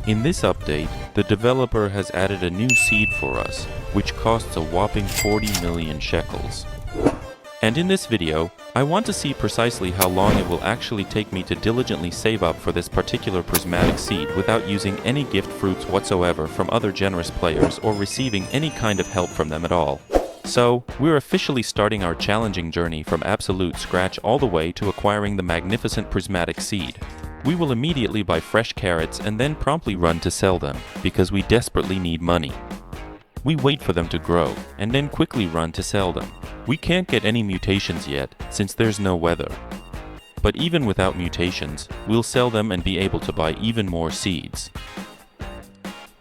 In this update, the developer has added a new seed for us, which costs a whopping 40 million shekels. And in this video, I want to see precisely how long it will actually take me to diligently save up for this particular prismatic seed without using any gift fruits whatsoever from other generous players or receiving any kind of help from them at all. So, we're officially starting our challenging journey from absolute scratch all the way to acquiring the magnificent prismatic seed. We will immediately buy fresh carrots and then promptly run to sell them, because we desperately need money. We wait for them to grow, and then quickly run to sell them. We can't get any mutations yet, since there's no weather. But even without mutations, we'll sell them and be able to buy even more seeds.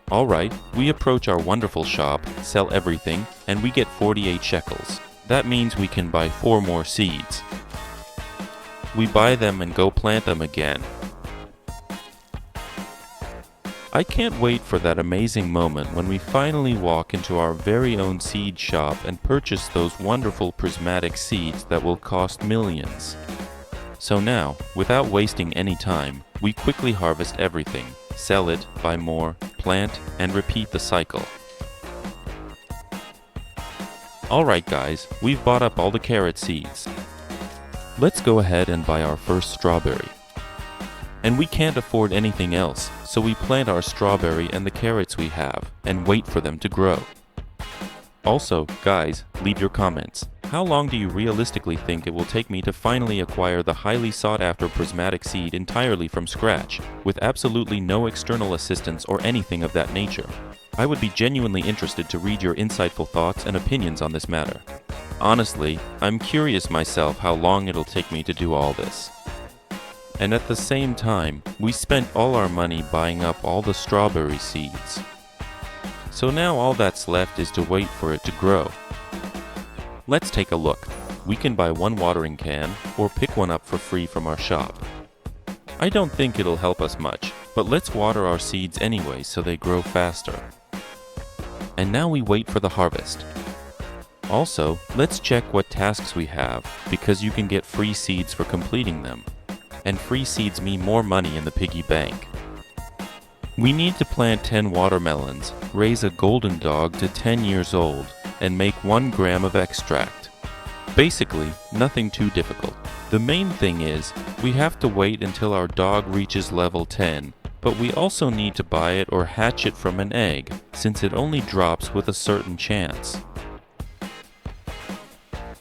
Alright, we approach our wonderful shop, sell everything, and we get 48 shekels. That means we can buy 4 more seeds. We buy them and go plant them again. I can't wait for that amazing moment when we finally walk into our very own seed shop and purchase those wonderful prismatic seeds that will cost millions. So now, without wasting any time, we quickly harvest everything, sell it, buy more, plant, and repeat the cycle. Alright guys, we've bought up all the carrot seeds. Let's go ahead and buy our first strawberry. And we can't afford anything else, so we plant our strawberry and the carrots we have, and wait for them to grow. Also, guys, leave your comments. How long do you realistically think it will take me to finally acquire the highly sought-after prismatic seed entirely from scratch, with absolutely no external assistance or anything of that nature? I would be genuinely interested to read your insightful thoughts and opinions on this matter. Honestly, I'm curious myself how long it'll take me to do all this. And at the same time, we spent all our money buying up all the strawberry seeds. So now all that's left is to wait for it to grow. Let's take a look. We can buy one watering can, or pick one up for free from our shop. I don't think it'll help us much, but let's water our seeds anyway so they grow faster. And now we wait for the harvest. Also, let's check what tasks we have, because you can get free seeds for completing them. And free seeds mean more money in the piggy bank. We need to plant 10 watermelons, raise a golden dog to 10 years old, and make 1 gram of extract. Basically, nothing too difficult. The main thing is, we have to wait until our dog reaches level 10, but we also need to buy it or hatch it from an egg, since it only drops with a certain chance.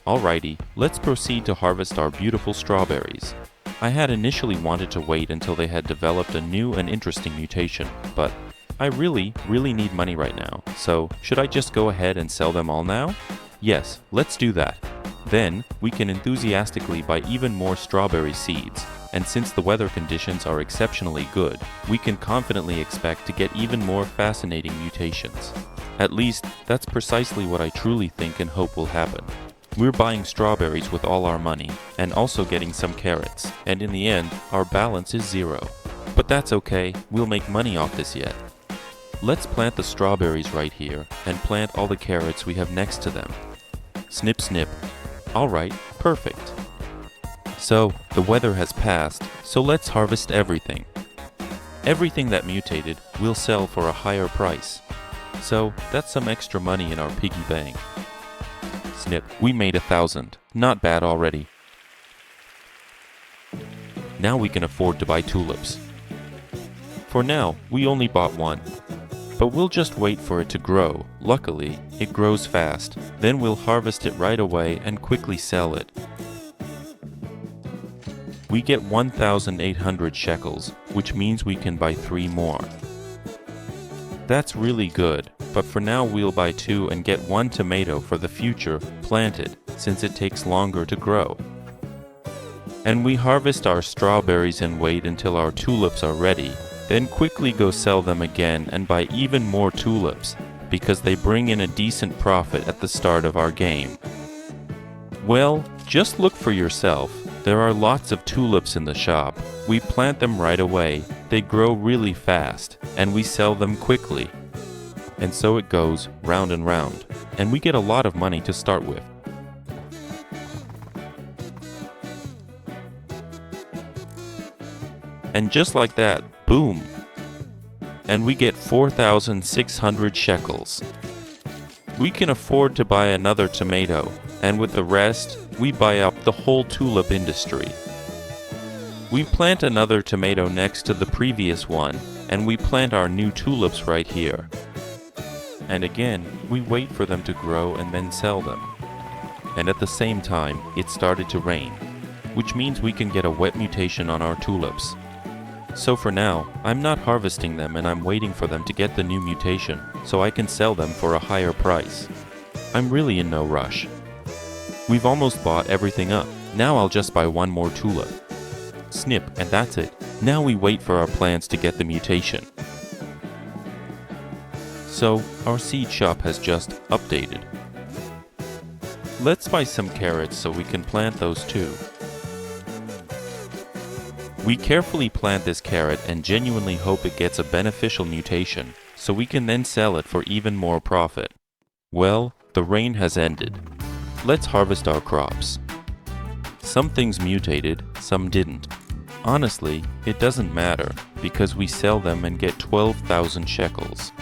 Alrighty, let's proceed to harvest our beautiful strawberries. I had initially wanted to wait until they had developed a new and interesting mutation, but I really need money right now, so should I just go ahead and sell them all now? Yes, let's do that. Then, we can enthusiastically buy even more strawberry seeds, and since the weather conditions are exceptionally good, we can confidently expect to get even more fascinating mutations. At least, that's precisely what I truly think and hope will happen. We're buying strawberries with all our money, and also getting some carrots, and in the end, our balance is 0. But that's okay, we'll make money off this yet. Let's plant the strawberries right here, and plant all the carrots we have next to them. Snip snip. Alright, perfect. So, the weather has passed, so let's harvest everything. Everything that mutated, we'll sell for a higher price. So, that's some extra money in our piggy bank. Snip, we made 1,000. Not bad already. Now we can afford to buy tulips. For now, we only bought 1. But we'll just wait for it to grow. Luckily, it grows fast. Then we'll harvest it right away and quickly sell it. We get 1,800 shekels, which means we can buy 3 more. That's really good, but for now we'll buy 2 and get 1 tomato for the future planted, since it takes longer to grow. And we harvest our strawberries and wait until our tulips are ready. Then quickly go sell them again and buy even more tulips, because they bring in a decent profit at the start of our game. Well, just look for yourself. There are lots of tulips in the shop. We plant them right away, they grow really fast, and we sell them quickly. And so it goes round and round, and we get a lot of money to start with. And just like that, boom! and we get 4,600 shekels. We can afford to buy another tomato, and with the rest, we buy up the whole tulip industry. We plant another tomato next to the previous one, and we plant our new tulips right here. And again, we wait for them to grow and then sell them. And at the same time, it started to rain, which means we can get a wet mutation on our tulips. So for now, I'm not harvesting them and I'm waiting for them to get the new mutation so I can sell them for a higher price. I'm really in no rush. We've almost bought everything up. Now I'll just buy one more tulip. Snip, and that's it. Now we wait for our plants to get the mutation. So, our seed shop has just updated. Let's buy some carrots so we can plant those too. We carefully plant this carrot and genuinely hope it gets a beneficial mutation, so we can then sell it for even more profit. Well, the rain has ended. Let's harvest our crops. Some things mutated, some didn't. Honestly, it doesn't matter, because we sell them and get 12,000 shekels.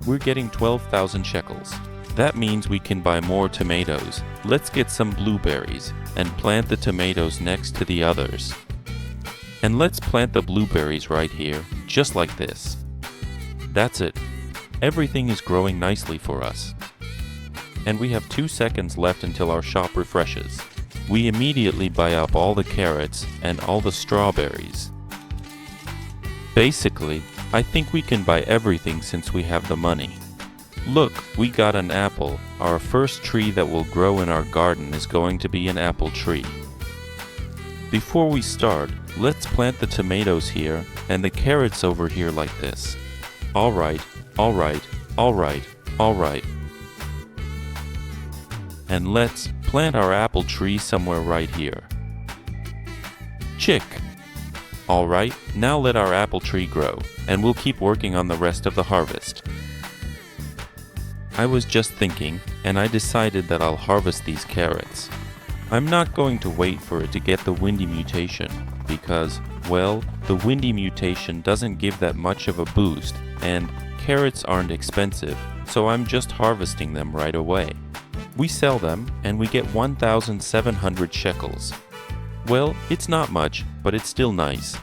We're getting 12,000 shekels. That means we can buy more tomatoes. Let's get some blueberries and plant the tomatoes next to the others. And let's plant the blueberries right here, just like this. That's it. Everything is growing nicely for us. And we have 2 seconds left until our shop refreshes. We immediately buy up all the carrots and all the strawberries. Basically, I think we can buy everything since we have the money. Look, we got an apple. Our first tree that will grow in our garden is going to be an apple tree. Before we start, let's plant the tomatoes here and the carrots over here like this. Alright, alright, alright, alright. And let's plant our apple tree somewhere right here. Chick! Alright, now let our apple tree grow, and we'll keep working on the rest of the harvest. I was just thinking, and I decided that I'll harvest these carrots. I'm not going to wait for it to get the windy mutation, because, well, the windy mutation doesn't give that much of a boost, and carrots aren't expensive, so I'm just harvesting them right away. We sell them, and we get 1,700 shekels. Well, it's not much, but it's still nice.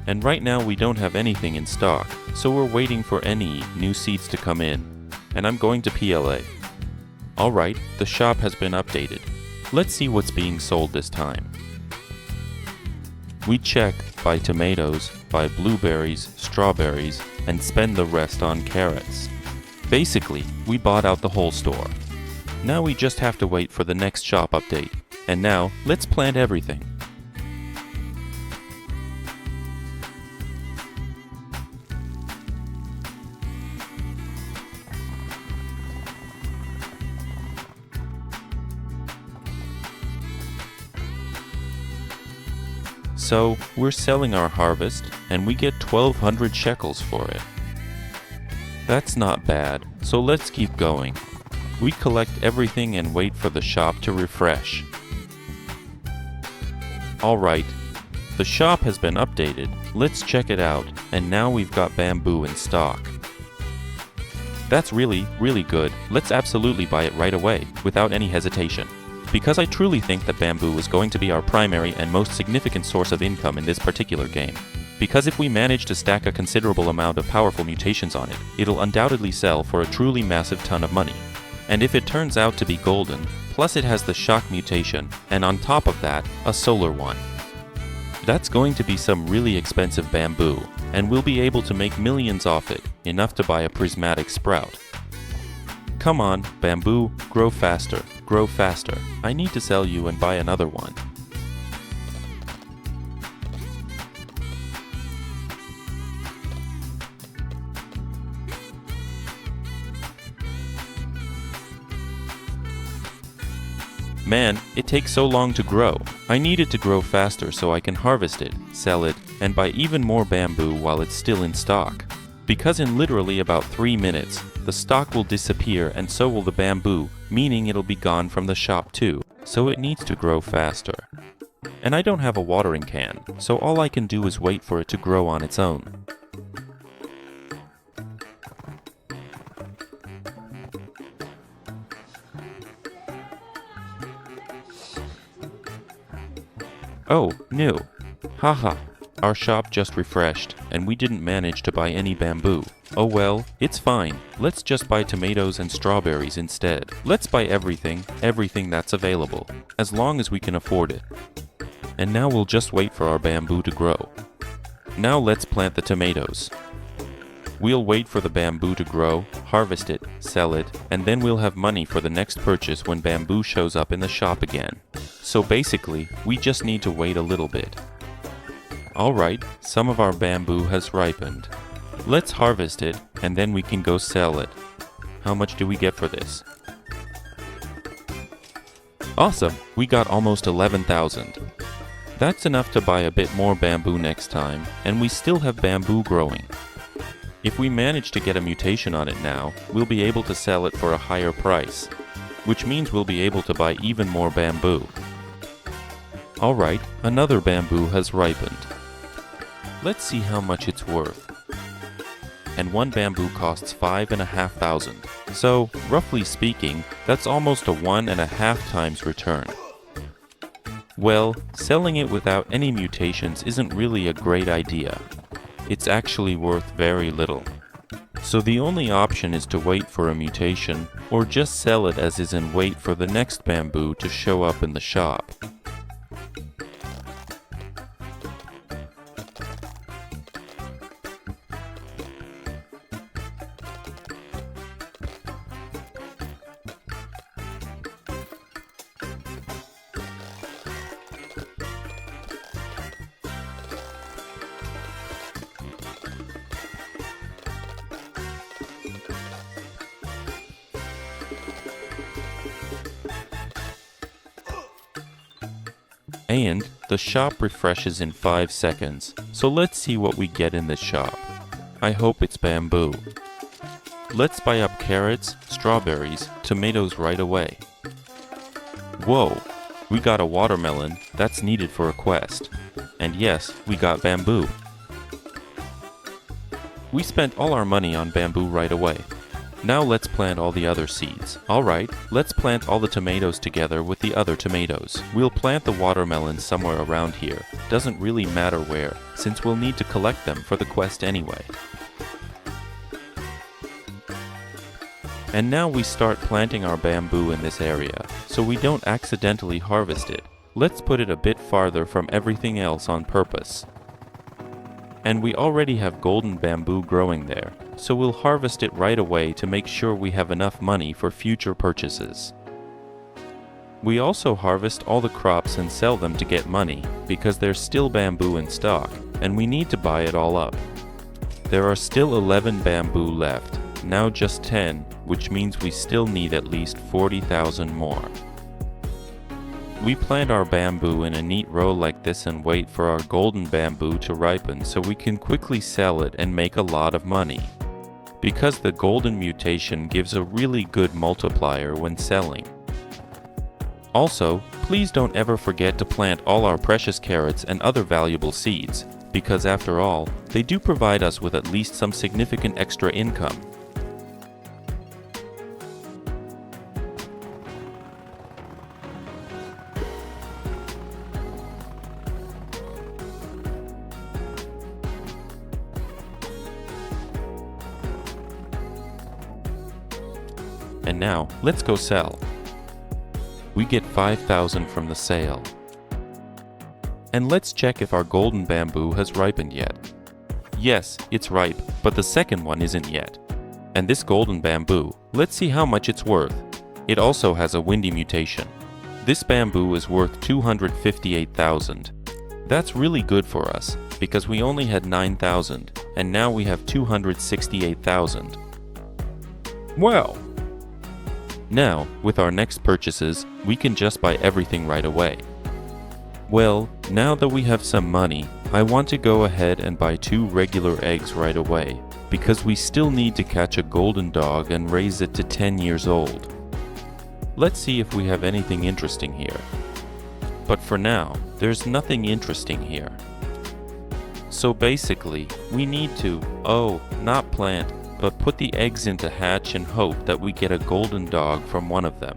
And right now we don't have anything in stock, so we're waiting for any new seeds to come in. And I'm going to PLA. Alright, the shop has been updated. Let's see what's being sold this time. We check, buy tomatoes, buy blueberries, strawberries, and spend the rest on carrots. Basically, we bought out the whole store. Now we just have to wait for the next shop update. And now, let's plant everything. So, we're selling our harvest, and we get 1,200 shekels for it. That's not bad, so let's keep going. We collect everything and wait for the shop to refresh. Alright, the shop has been updated. Let's check it out, and now we've got bamboo in stock. That's really good. Let's absolutely buy it right away, without any hesitation. Because I truly think that bamboo is going to be our primary and most significant source of income in this particular game. Because if we manage to stack a considerable amount of powerful mutations on it, it'll undoubtedly sell for a truly massive ton of money. And if it turns out to be golden, plus it has the shock mutation, and on top of that, a solar one. That's going to be some really expensive bamboo, and we'll be able to make millions off it, enough to buy a prismatic sprout. Come on, bamboo, grow faster, grow faster. I need to sell you and buy another one. Man, it takes so long to grow. I need it to grow faster so I can harvest it, sell it, and buy even more bamboo while it's still in stock. Because in literally about 3 minutes, the stock will disappear and so will the bamboo, meaning it'll be gone from the shop too, so it needs to grow faster. And I don't have a watering can, so all I can do is wait for it to grow on its own. Oh, new. Haha. Our shop just refreshed, and we didn't manage to buy any bamboo. Oh well, it's fine. Let's just buy tomatoes and strawberries instead. Let's buy everything that's available, as long as we can afford it. And now we'll just wait for our bamboo to grow. Now let's plant the tomatoes. We'll wait for the bamboo to grow, harvest it, sell it, and then we'll have money for the next purchase when bamboo shows up in the shop again. So basically, we just need to wait a little bit. Alright, some of our bamboo has ripened. Let's harvest it, and then we can go sell it. How much do we get for this? Awesome! We got almost 11,000. That's enough to buy a bit more bamboo next time, and we still have bamboo growing. If we manage to get a mutation on it now, we'll be able to sell it for a higher price, which means we'll be able to buy even more bamboo. Alright, another bamboo has ripened. Let's see how much it's worth. And one bamboo costs 5,500. So, roughly speaking, that's almost a 1.5 times return. Well, selling it without any mutations isn't really a great idea. It's actually worth very little. So the only option is to wait for a mutation, or just sell it as is and wait for the next bamboo to show up in the shop. And the shop refreshes in 5 seconds, so let's see what we get in this shop. I hope it's bamboo. Let's buy up carrots, strawberries, tomatoes right away. Whoa, we got a watermelon that's needed for a quest. And yes, we got bamboo. We spent all our money on bamboo right away. Now let's plant all the other seeds. Alright, let's plant all the tomatoes together with the other tomatoes. We'll plant the watermelons somewhere around here. Doesn't really matter where, since we'll need to collect them for the quest anyway. And now we start planting our bamboo in this area, so we don't accidentally harvest it. Let's put it a bit farther from everything else on purpose. And we already have golden bamboo growing there, so we'll harvest it right away to make sure we have enough money for future purchases. We also harvest all the crops and sell them to get money, because there's still bamboo in stock, and we need to buy it all up. There are still 11 bamboo left, now just 10, which means we still need at least 40,000 more. We plant our bamboo in a neat row like this and wait for our golden bamboo to ripen so we can quickly sell it and make a lot of money. Because the golden mutation gives a really good multiplier when selling. Also, please don't ever forget to plant all our precious carrots and other valuable seeds, because after all, they do provide us with at least some significant extra income. And now, let's go sell. We get 5,000 from the sale. And let's check if our golden bamboo has ripened yet. Yes, it's ripe, but the second one isn't yet. And this golden bamboo, let's see how much it's worth. It also has a windy mutation. This bamboo is worth 258,000. That's really good for us, because we only had 9,000, and now we have 268,000. Well! Now, with our next purchases, we can just buy everything right away. Well, now that we have some money, I want to go ahead and buy 2 regular eggs right away, because we still need to catch a golden dog and raise it to 10 years old. Let's see if we have anything interesting here. But for now, there's nothing interesting here. So basically, we need to, not plant, but put the eggs into hatch and hope that we get a golden dog from one of them.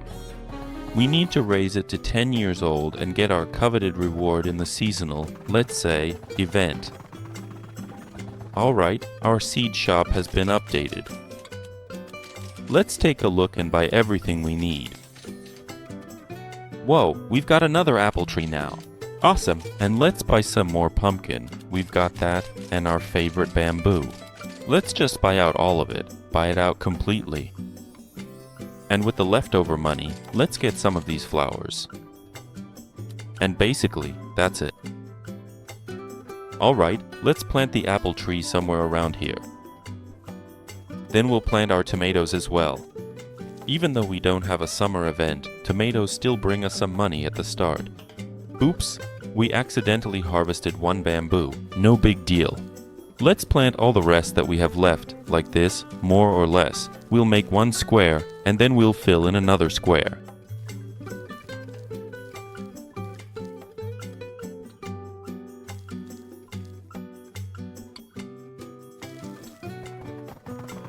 we need to raise it to 10 years old and get our coveted reward in the seasonal, let's say, event. Alright, our seed shop has been updated. Let's take a look and buy everything we need. Whoa, we've got another apple tree now. Awesome, and let's buy some more pumpkin. We've got that, and our favorite bamboo. Let's just buy out all of it, buy it out completely. And with the leftover money, let's get some of these flowers. And basically, that's it. Alright, let's plant the apple tree somewhere around here. Then we'll plant our tomatoes as well. Even though we don't have a summer event, tomatoes still bring us some money at the start. Oops, we accidentally harvested one bamboo. No big deal. Let's plant all the rest that we have left, like this, more or less. We'll make one square, and then we'll fill in another square.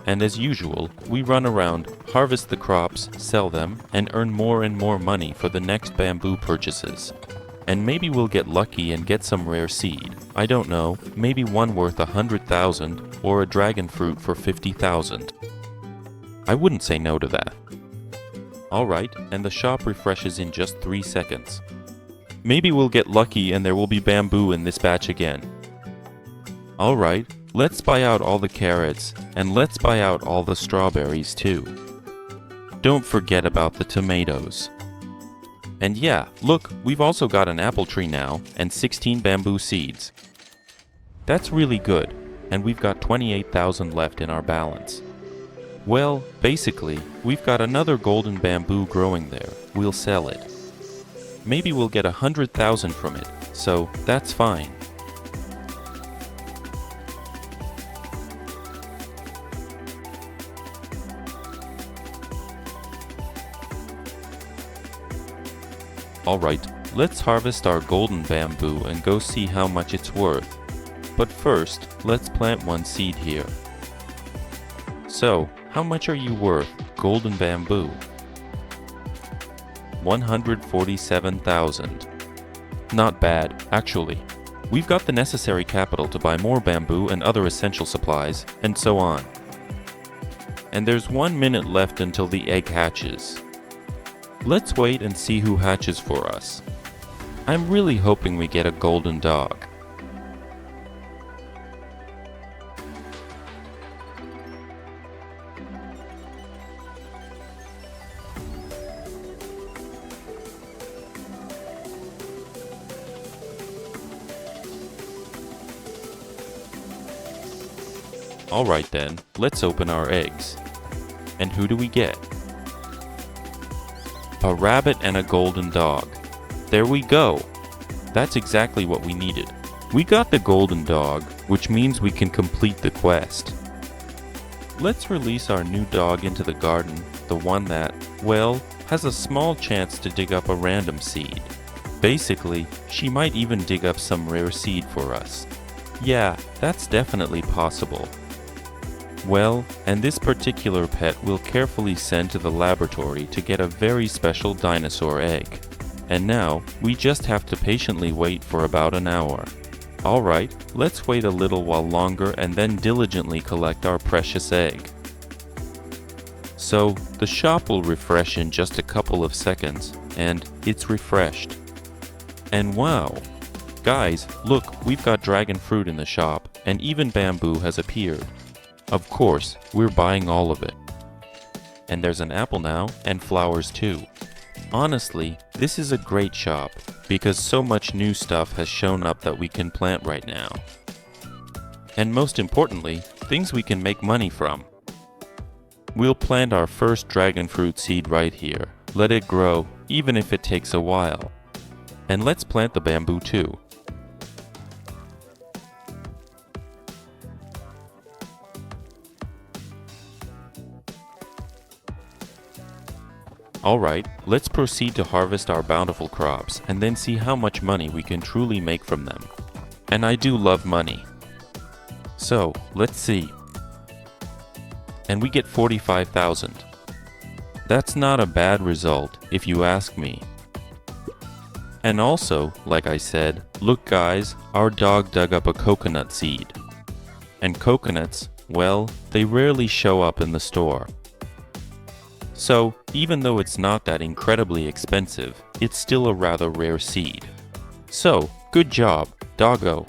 And as usual, we run around, harvest the crops, sell them, and earn more and more money for the next bamboo purchases. And maybe we'll get lucky and get some rare seed. I don't know, maybe one worth 100,000 or a dragon fruit for 50,000. I wouldn't say no to that. Alright, and the shop refreshes in just 3 seconds. Maybe we'll get lucky and there will be bamboo in this batch again. Alright, let's buy out all the carrots, and let's buy out all the strawberries too. Don't forget about the tomatoes. And yeah, look, we've also got an apple tree now, and 16 bamboo seeds. That's really good, and we've got 28,000 left in our balance. Well, basically, we've got another golden bamboo growing there. We'll sell it. Maybe we'll get 100,000 from it, so that's fine. Alright, let's harvest our golden bamboo and go see how much it's worth. But first, let's plant one seed here. So, how much are you worth, golden bamboo? 147,000. Not bad, actually. We've got the necessary capital to buy more bamboo and other essential supplies, and so on. And there's 1 minute left until the egg hatches. Let's wait and see who hatches for us. I'm really hoping we get a golden dog. Alright then, let's open our eggs. And who do we get? A rabbit and a golden dog. There we go. That's exactly what we needed. We got the golden dog, which means we can complete the quest. Let's release our new dog into the garden, the one that, well, has a small chance to dig up a random seed. Basically, she might even dig up some rare seed for us. Yeah, that's definitely possible. Well, and this particular pet we'll carefully send to the laboratory to get a very special dinosaur egg. And now, we just have to patiently wait for about an hour. Alright, let's wait a little while longer and then diligently collect our precious egg. So, the shop will refresh in just a couple of seconds, and it's refreshed. And wow! Guys, look, we've got dragon fruit in the shop, and even bamboo has appeared. Of course, we're buying all of it. And there's an apple now, and flowers too. Honestly, this is a great shop, because so much new stuff has shown up that we can plant right now. And most importantly, things we can make money from. We'll plant our first dragon fruit seed right here. Let it grow, even if it takes a while. And let's plant the bamboo too. Alright, let's proceed to harvest our bountiful crops and then see how much money we can truly make from them. And I do love money. So, let's see. And we get 45,000. That's not a bad result, if you ask me. And also, like I said, look guys, our dog dug up a coconut seed. And coconuts, well, they rarely show up in the store. So, even though it's not that incredibly expensive, it's still a rather rare seed. So, good job, doggo.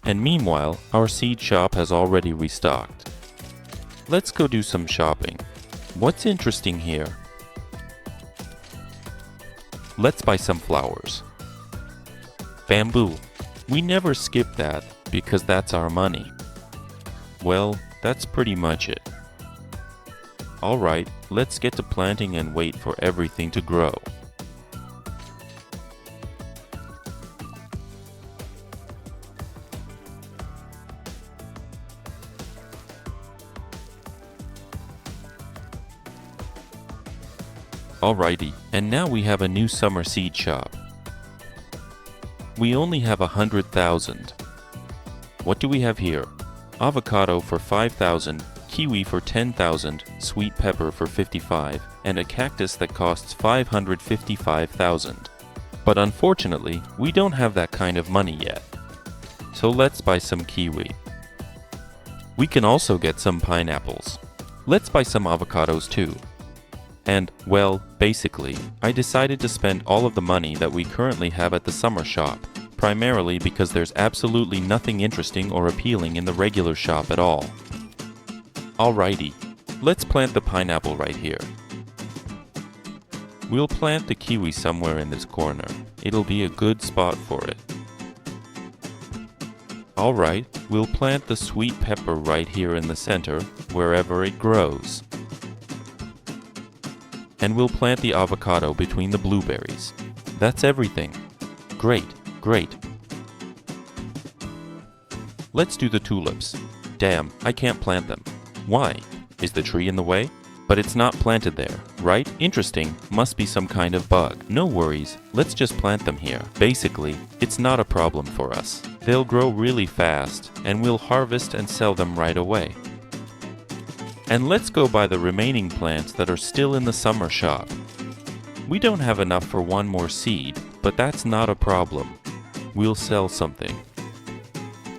And meanwhile, our seed shop has already restocked. Let's go do some shopping. What's interesting here? Let's buy some flowers. Bamboo. We never skip that because that's our money. Well, that's pretty much it. Alright, let's get to planting and wait for everything to grow. Alrighty, and now we have a new summer seed shop. We only have 100,000. What do we have here? Avocado for 5,000, kiwi for 10,000, sweet pepper for 55, and a cactus that costs 555,000. But unfortunately, we don't have that kind of money yet. So let's buy some kiwi. We can also get some pineapples. Let's buy some avocados too. And, well, basically, I decided to spend all of the money that we currently have at the summer shop, primarily because there's absolutely nothing interesting or appealing in the regular shop at all. Alrighty, let's plant the pineapple right here. We'll plant the kiwi somewhere in this corner. It'll be a good spot for it. Alright, we'll plant the sweet pepper right here in the center, wherever it grows. And we'll plant the avocado between the blueberries. That's everything. Great, great. Let's do the tulips. Damn, I can't plant them. Why? Is the tree in the way? But it's not planted there, right? Interesting, must be some kind of bug. No worries, let's just plant them here. Basically, it's not a problem for us. They'll grow really fast, and we'll harvest and sell them right away. And let's go buy the remaining plants that are still in the summer shop. We don't have enough for one more seed, but that's not a problem. We'll sell something.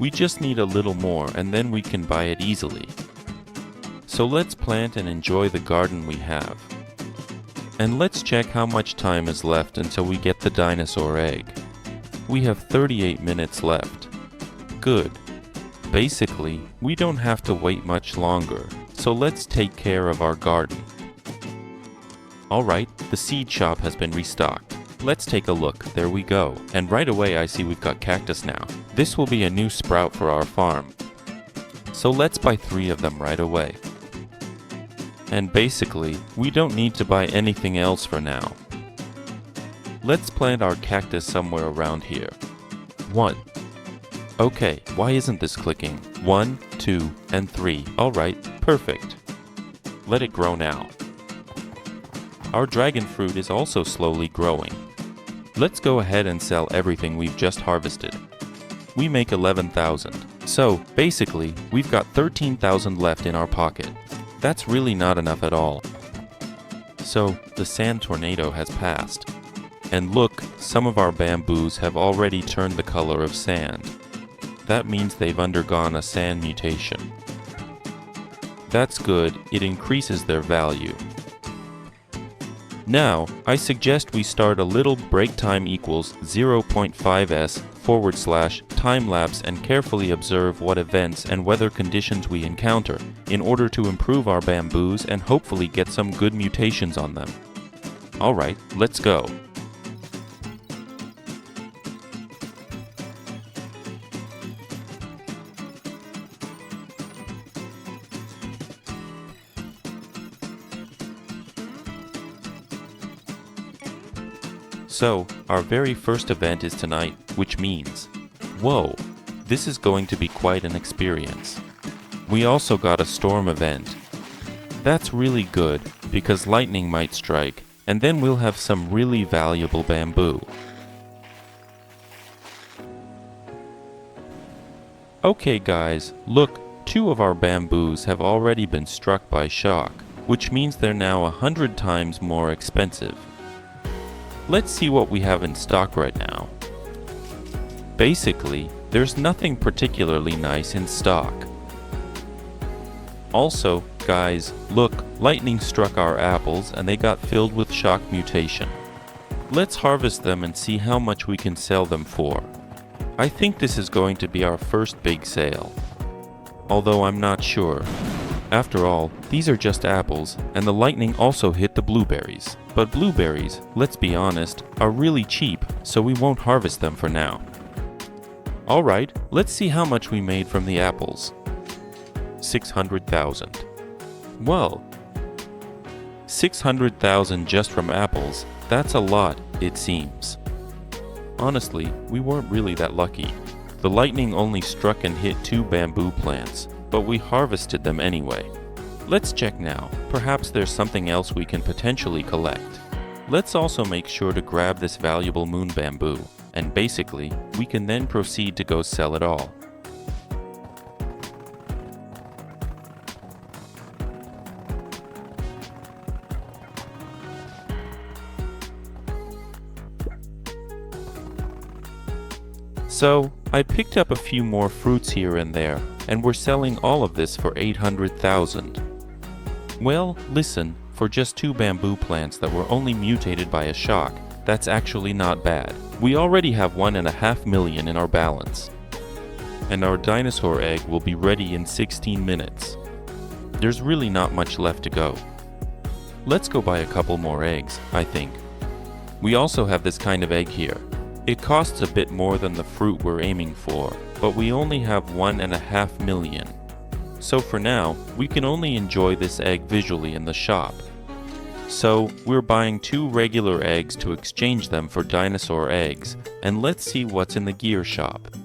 We just need a little more and then we can buy it easily. So let's plant and enjoy the garden we have. And let's check how much time is left until we get the dinosaur egg. We have 38 minutes left. Good. Basically, we don't have to wait much longer. So let's take care of our garden. Alright, the seed shop has been restocked. Let's take a look. There we go. And right away I see we've got cactus now. This will be a new sprout for our farm. So let's buy 3 of them right away. And basically, we don't need to buy anything else for now. Let's plant our cactus somewhere around here. 1. Okay, why isn't this clicking? 1, 2, and 3. Alright, perfect. Let it grow now. Our dragon fruit is also slowly growing. Let's go ahead and sell everything we've just harvested. We make 11,000. So, basically, we've got 13,000 left in our pocket. That's really not enough at all. So, the sand tornado has passed. And look, some of our bamboos have already turned the color of sand. That means they've undergone a sand mutation. That's good, it increases their value. Now, I suggest we start a little break time equals 0.5s /time-lapse and carefully observe what events and weather conditions we encounter in order to improve our bamboos and hopefully get some good mutations on them. Alright, let's go. So, our very first event is tonight, which means, whoa, this is going to be quite an experience. We also got a storm event. That's really good, because lightning might strike, and then we'll have some really valuable bamboo. Okay guys, look, 2 of our bamboos have already been struck by shock. which means they're now 100 times more expensive. Let's see what we have in stock right now. Basically, there's nothing particularly nice in stock. Also, guys, look, lightning struck our apples and they got filled with shock mutation. Let's harvest them and see how much we can sell them for. I think this is going to be our first big sale. Although I'm not sure. After all, these are just apples, and the lightning also hit the blueberries. But blueberries, let's be honest, are really cheap, so we won't harvest them for now. Alright, let's see how much we made from the apples. 600,000. Well, 600,000 just from apples, that's a lot, it seems. Honestly, we weren't really that lucky. The lightning only struck and hit 2 bamboo plants, but we harvested them anyway. Let's check now. Perhaps there's something else we can potentially collect. Let's also make sure to grab this valuable moon bamboo, and basically, we can then proceed to go sell it all. So, I picked up a few more fruits here and there, and we're selling all of this for 800,000. Well, listen, for just 2 bamboo plants that were only mutated by a shock, that's actually not bad. We already have 1.5 million in our balance. And our dinosaur egg will be ready in 16 minutes. There's really not much left to go. Let's go buy a couple more eggs, I think. We also have this kind of egg here. It costs a bit more than the fruit we're aiming for, but we only have 1.5 million. So for now, we can only enjoy this egg visually in the shop. So we're buying 2 regular eggs to exchange them for dinosaur eggs, and let's see what's in the gear shop.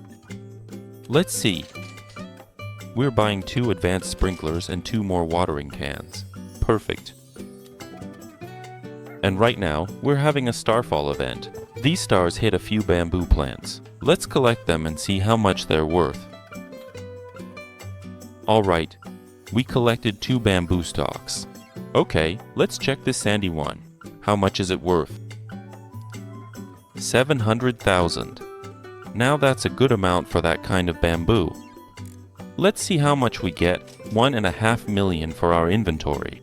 Let's see. We're buying 2 advanced sprinklers and 2 more watering cans. Perfect. And right now, we're having a starfall event. These stars hit a few bamboo plants. Let's collect them and see how much they're worth. Alright, we collected 2 bamboo stalks. Okay, let's check this sandy one. How much is it worth? 700,000. Now that's a good amount for that kind of bamboo. Let's see how much we get. 1.5 million for our inventory.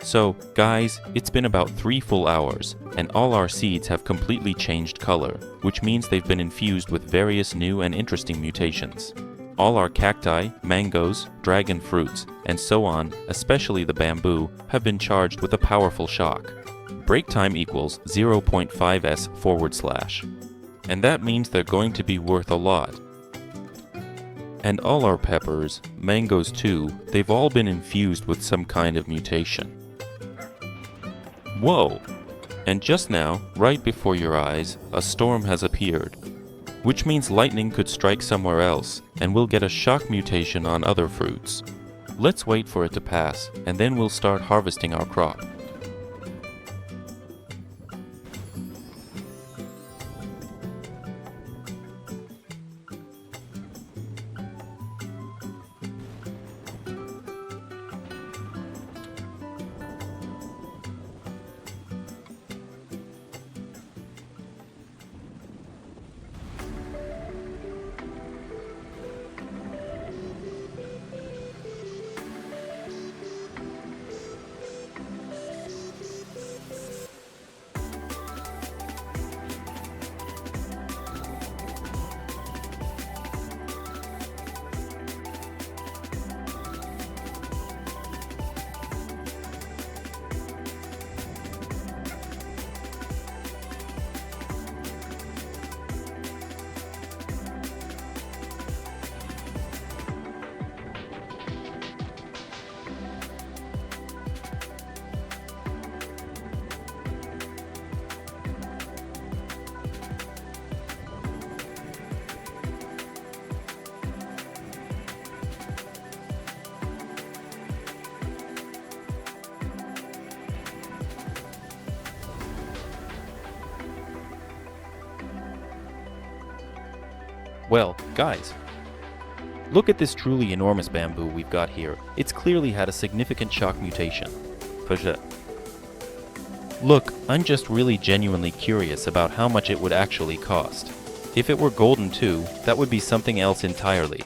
So, guys, it's been about 3 full hours, and all our seeds have completely changed color, which means they've been infused with various new and interesting mutations. All our cacti, mangoes, dragon fruits, and so on, especially the bamboo, have been charged with a powerful shock. Break time equals 0.5s/. And that means they're going to be worth a lot. And all our peppers, mangoes too, they've all been infused with some kind of mutation. Whoa! And just now, right before your eyes, a storm has appeared. Which means lightning could strike somewhere else, and we'll get a shock mutation on other fruits. Let's wait for it to pass, and then we'll start harvesting our crop. Well, guys, Look at this truly enormous bamboo we've got here. It's clearly had a significant shock mutation. Look, I'm just really genuinely curious about how much it would actually cost. If it were golden too, that would be something else entirely.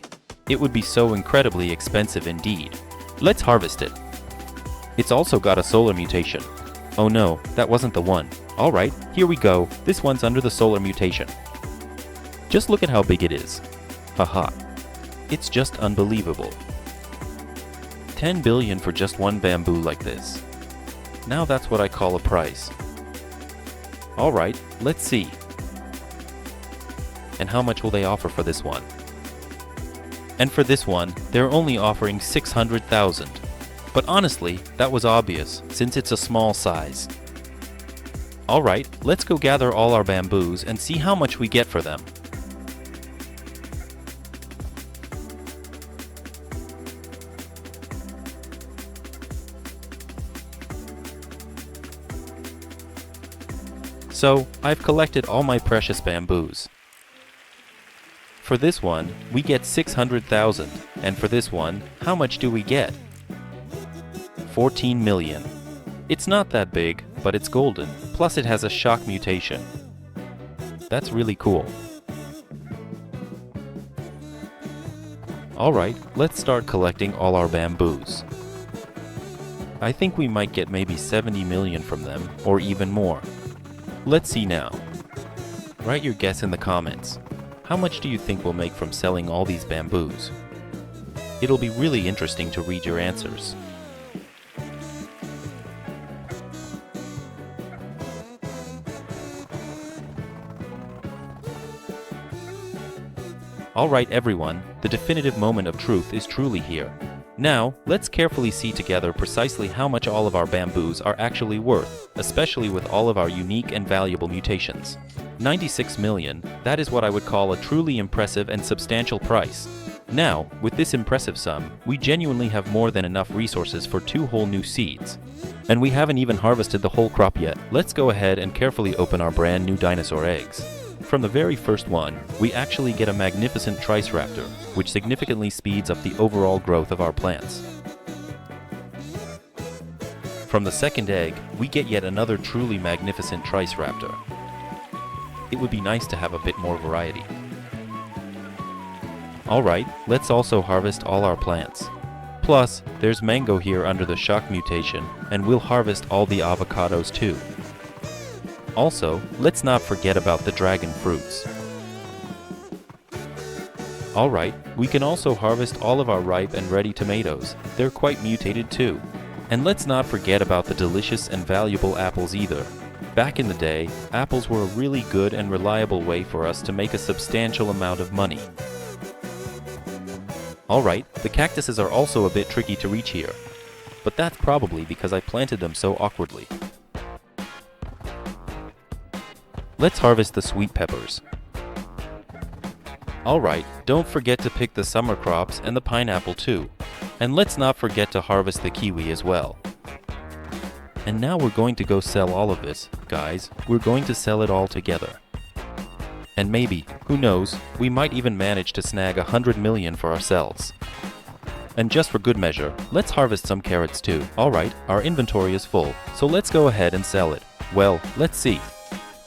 It would be so incredibly expensive indeed. Let's harvest it. It's also got a solar mutation. Oh no, that wasn't the one. Alright, here we go. This one's under the solar mutation. Just look at how big it is. Haha. It's just unbelievable. 10 billion for just one bamboo like this. Now that's what I call a price. Alright, let's see. And how much will they offer for this one? And for this one, they're only offering 600,000. But honestly, that was obvious, since it's a small size. Alright, let's go gather all our bamboos and see how much we get for them. So, I've collected all my precious bamboos. For this one, we get 600,000, and for this one, how much do we get? 14 million. It's not that big, but it's golden, plus it has a shock mutation. That's really cool. Alright, let's start collecting all our bamboos. I think we might get maybe 70 million from them, or even more. Let's see now. Write your guess in the comments. How much do you think we'll make from selling all these bamboos? It'll be really interesting to read your answers. Alright everyone, the definitive moment of truth is truly here. Now, let's carefully see together precisely how much all of our bamboos are actually worth, especially with all of our unique and valuable mutations. 96 million, that is what I would call a truly impressive and substantial price. Now, with this impressive sum, we genuinely have more than enough resources for 2 whole new seeds. And we haven't even harvested the whole crop yet. Let's go ahead and carefully open our brand new dinosaur eggs. From the very first one, we actually get a magnificent triceraptor, which significantly speeds up the overall growth of our plants. From the second egg, we get yet another truly magnificent triceraptor. It would be nice to have a bit more variety. Alright, let's also harvest all our plants. Plus, there's mango here under the shock mutation, and we'll harvest all the avocados too. Also, let's not forget about the dragon fruits. Alright, we can also harvest all of our ripe and ready tomatoes. They're quite mutated too. And let's not forget about the delicious and valuable apples either. Back in the day, apples were a really good and reliable way for us to make a substantial amount of money. Alright, the cactuses are also a bit tricky to reach here. But that's probably because I planted them so awkwardly. Let's harvest the sweet peppers. Alright, don't forget to pick the summer crops and the pineapple too. And let's not forget to harvest the kiwi as well. And now we're going to go sell all of this, guys. We're going to sell it all together. And maybe, who knows, we might even manage to snag 100 million for ourselves. And just for good measure, let's harvest some carrots too. Alright, our inventory is full, so let's go ahead and sell it. Well, let's see.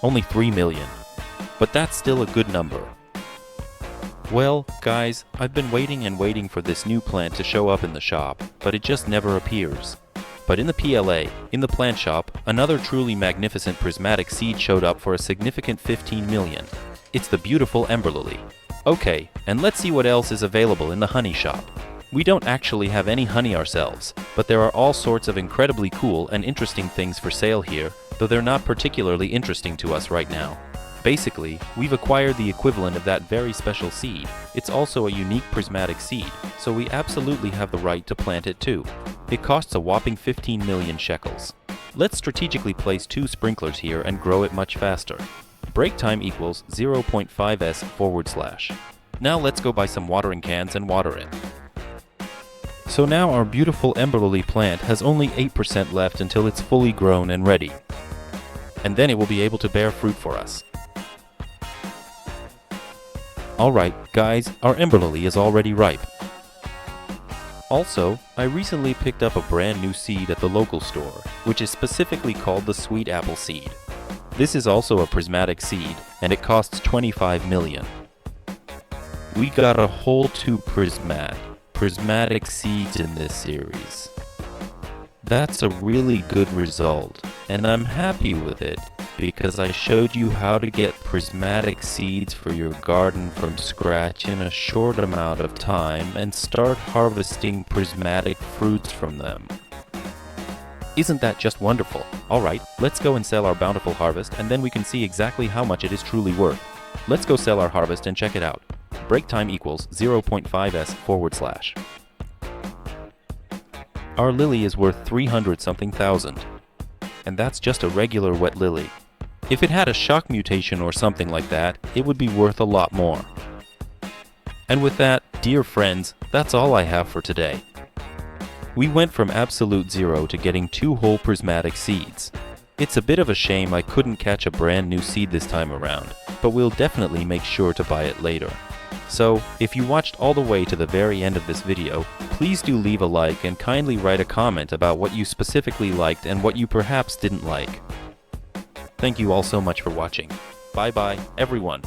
Only 3 million. But that's still a good number. Well, guys, I've been waiting and waiting for this new plant to show up in the shop, but it just never appears. But in the PLA, in the plant shop, another truly magnificent prismatic seed showed up for a significant 15 million. It's the beautiful Ember Lily. Okay, and let's see what else is available in the honey shop. We don't actually have any honey ourselves, but there are all sorts of incredibly cool and interesting things for sale here, though they're not particularly interesting to us right now. Basically, we've acquired the equivalent of that very special seed. It's also a unique prismatic seed, so we absolutely have the right to plant it too. It costs a whopping 15 million shekels. Let's strategically place 2 sprinklers here and grow it much faster. Break time equals 0.5s/. Now let's go buy some watering cans and water it. So now our beautiful Ember Lily plant has only 8% left until it's fully grown and ready. And then it will be able to bear fruit for us. Alright, guys, our Ember Lily is already ripe. Also, I recently picked up a brand new seed at the local store, which is specifically called the sweet apple seed. This is also a prismatic seed, and it costs 25 million. We got a whole 2 prismatic seeds in this series. That's a really good result, and I'm happy with it, because I showed you how to get prismatic seeds for your garden from scratch in a short amount of time and start harvesting prismatic fruits from them. Isn't that just wonderful? Alright, let's go and sell our bountiful harvest, and then we can see exactly how much it is truly worth. Let's go sell our harvest and check it out. Break time equals 0.5s/. Our lily is worth 300 something thousand. And that's just a regular wet lily. If it had a shock mutation or something like that, it would be worth a lot more. And with that, dear friends, that's all I have for today. We went from absolute zero to getting 2 whole prismatic seeds. It's a bit of a shame I couldn't catch a brand new seed this time around, but we'll definitely make sure to buy it later. So, if you watched all the way to the very end of this video, please do leave a like and kindly write a comment about what you specifically liked and what you perhaps didn't like. Thank you all so much for watching. Bye bye, everyone.